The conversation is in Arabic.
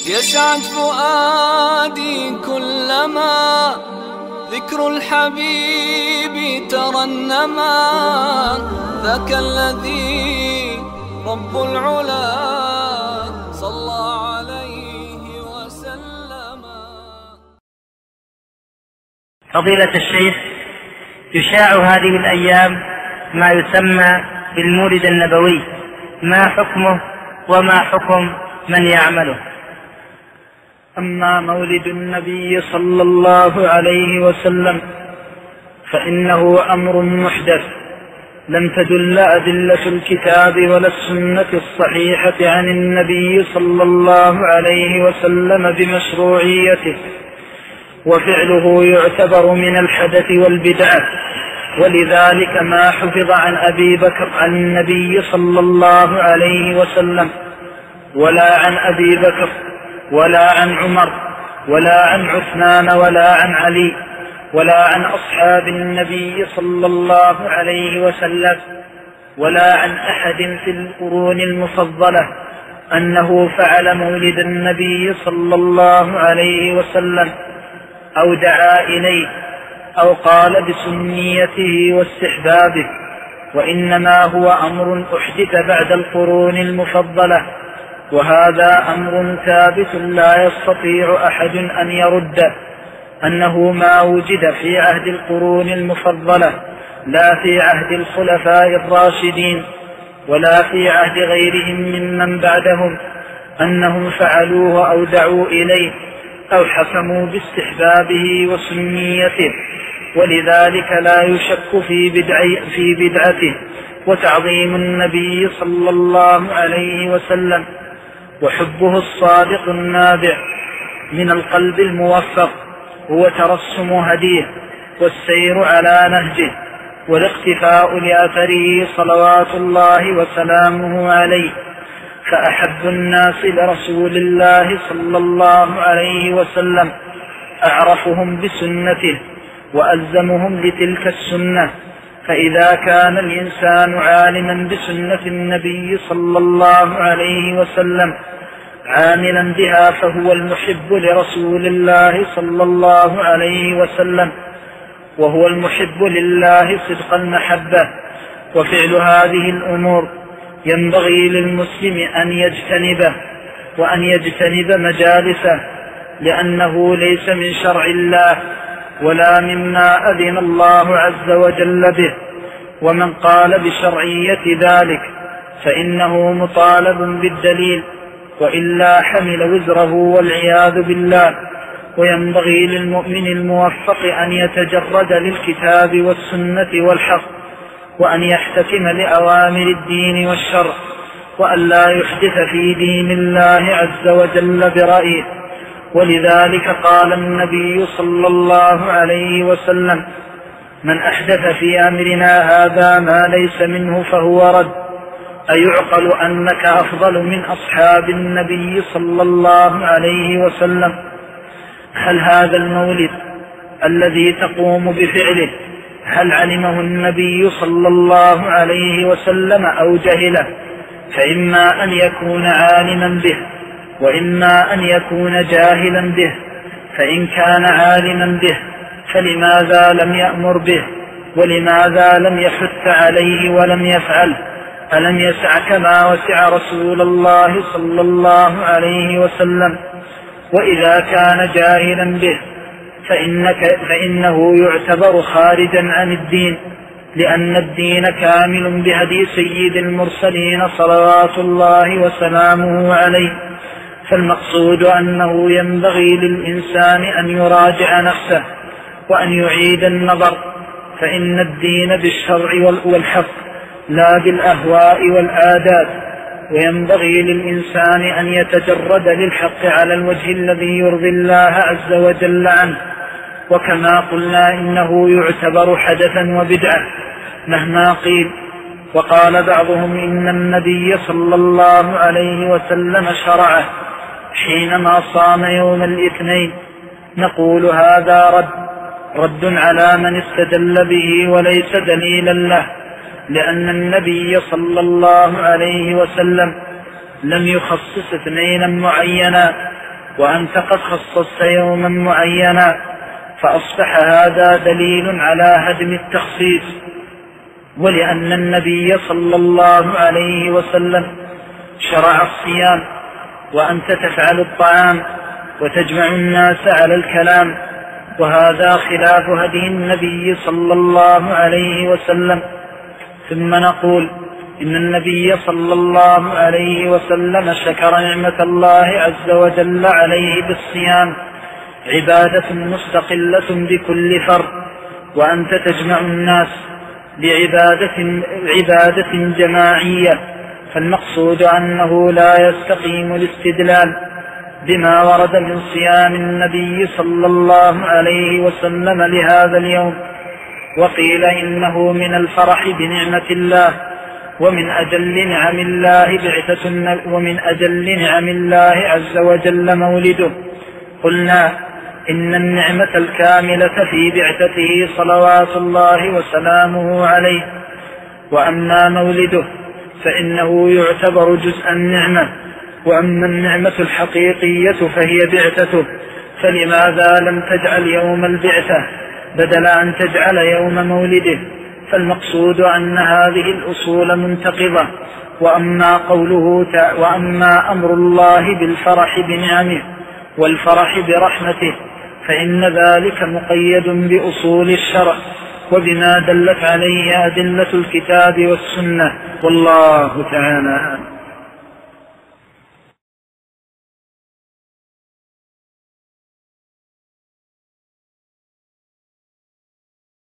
يسعد فؤادي كلما ذكر الحبيب ترنما، ذاك الذي رب العلا صلى عليه وسلم. فضيلة الشيخ، يشاع هذه الأيام ما يسمى بالمولد النبوي، ما حكمه وما حكم من يعمله؟ أما مولد النبي صلى الله عليه وسلم فإنه أمر محدث لم تدل أدلة الكتاب ولا السنة الصحيحة عن النبي صلى الله عليه وسلم بمشروعيته، وفعله يعتبر من الحدث والبدعة. ولذلك ما حفظ عن أبي بكر عن النبي صلى الله عليه وسلم، ولا عن أبي بكر ولا عن عمر ولا عن عثمان ولا عن علي ولا عن أصحاب النبي صلى الله عليه وسلم ولا عن أحد في القرون المفضلة أنه فعل مولد النبي صلى الله عليه وسلم أو دعا إليه أو قال بسنيته واستحبابه، وإنما هو أمر أحدث بعد القرون المفضلة، وهذا أمر ثابت لا يستطيع أحد أن يرد أنه ما وجد في عهد القرون المفضلة، لا في عهد الخلفاء الراشدين ولا في عهد غيرهم ممن بعدهم أنهم فعلوه أو دعوا إليه أو حكموا باستحبابه وسنيته. ولذلك لا يشك في بدعته وتعظيم النبي صلى الله عليه وسلم وحبه الصادق النابع من القلب الموفق هو ترسم هديه والسير على نهجه والاقتفاء لأثره صلوات الله وسلامه عليه. فأحب الناس لرسول الله صلى الله عليه وسلم أعرفهم بسنته وألزمهم لتلك السنة، فإذا كان الإنسان عالما بسنة النبي صلى الله عليه وسلم عاملا بها فهو المحب لرسول الله صلى الله عليه وسلم، وهو المحب لله صدق المحبة. وفعل هذه الأمور ينبغي للمسلم أن يجتنبه وأن يجتنب مجالسه، لأنه ليس من شرع الله ولا مما أذن الله عز وجل به. ومن قال بشرعية ذلك فإنه مطالب بالدليل، وإلا حمل وزره والعياذ بالله. وينبغي للمؤمن الموفق أن يتجرد للكتاب والسنة والحق، وأن يحتكم لأوامر الدين والشرع، وأن لا يحدث في دين الله عز وجل برأيه. ولذلك قال النبي صلى الله عليه وسلم: من أحدث في أمرنا هذا ما ليس منه فهو رد. أيعقل أنك أفضل من أصحاب النبي صلى الله عليه وسلم؟ هل هذا المولد الذي تقوم بفعله هل علمه النبي صلى الله عليه وسلم أو جهله؟ فإما أن يكون عالما به وإما أن يكون جاهلا به. فإن كان عالما به فلماذا لم يأمر به ولماذا لم يحث عليه ولم يفعل؟ ألم يسعك ما وسع رسول الله صلى الله عليه وسلم؟ وإذا كان جاهلا به فإنه يعتبر خارجا عن الدين، لأن الدين كامل بهدي سيد المرسلين صلوات الله وسلامه عليه. فالمقصود أنه ينبغي للإنسان أن يراجع نفسه وأن يعيد النظر، فإن الدين بالشرع والحق لا بالأهواء والعادات. وينبغي للإنسان أن يتجرد للحق على الوجه الذي يرضي الله عز وجل عنه. وكما قلنا إنه يعتبر حدثا وبدعة مهما قيل. وقال بعضهم إن النبي صلى الله عليه وسلم شرعه حينما صام يوم الاثنين. نقول هذا رد على من استدل به وليس دليلا له، لأن النبي صلى الله عليه وسلم لم يخصص اثنينا معينا وأنت قد خصصت يوما معينا، فأصبح هذا دليل على هدم التخصيص. ولأن النبي صلى الله عليه وسلم شرع الصيام وأنت تفعل الطعام وتجمع الناس على الكلام، وهذا خلاف هدي النبي صلى الله عليه وسلم. ثم نقول إن النبي صلى الله عليه وسلم شكر نعمة الله عز وجل عليه بالصيام، عبادة مستقلة بكل فرد، وأنت تجمع الناس بعبادة جماعية، فالمقصود أنه لا يستقيم الاستدلال بما ورد من صيام النبي صلى الله عليه وسلم لهذا اليوم. وقيل إنه من الفرح بنعمة الله، ومن أجل نعم الله عز وجل مولده. قلنا إن النعمة الكاملة في بعثته صلوات الله وسلامه عليه، وأما مولده فإنه يعتبر جزء النعمة، وأما النعمة الحقيقية فهي بعثته. فلماذا لم تجعل يوم البعثة بدل أن تجعل يوم مولده؟ فالمقصود أن هذه الأصول منتقضة. وأما أمر الله بالفرح بنعمه والفرح برحمته فإن ذلك مقيد بأصول الشرع وبما دلت عليه أدلة الكتاب والسنة، والله تعالى